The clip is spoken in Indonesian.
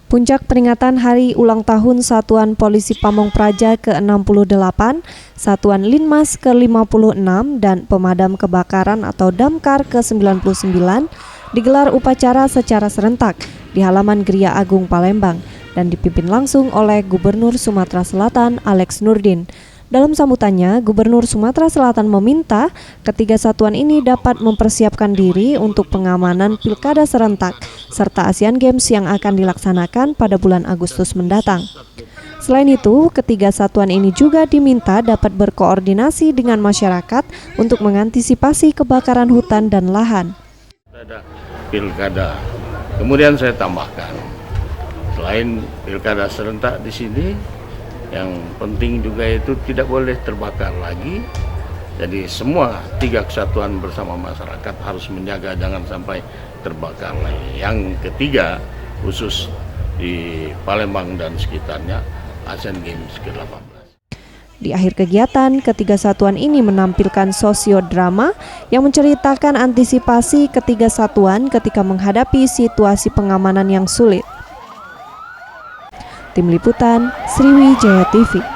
Puncak peringatan Hari Ulang Tahun Satuan Polisi Pamong Praja ke-68, Satuan Linmas ke-56, dan Pemadam Kebakaran atau Damkar ke-99 digelar upacara secara serentak di halaman Geria Agung Palembang dan dipimpin langsung oleh Gubernur Sumatera Selatan Alex Nurdin. Dalam sambutannya, Gubernur Sumatera Selatan meminta ketiga satuan ini dapat mempersiapkan diri untuk pengamanan pilkada serentak serta Asian Games yang akan dilaksanakan pada bulan Agustus mendatang. Selain itu, ketiga satuan ini juga diminta dapat berkoordinasi dengan masyarakat untuk mengantisipasi kebakaran hutan dan lahan. Ada pilkada. Kemudian saya tambahkan, selain pilkada serentak di sini, yang penting juga itu tidak boleh terbakar lagi. Jadi semua tiga kesatuan bersama masyarakat harus menjaga jangan sampai terbakar lagi. Yang ketiga, khusus di Palembang dan sekitarnya, Asian Games ke-18. Di akhir kegiatan, ketiga satuan ini menampilkan sosiodrama yang menceritakan antisipasi ketiga satuan ketika menghadapi situasi pengamanan yang sulit. Tim Liputan, Sriwijaya TV.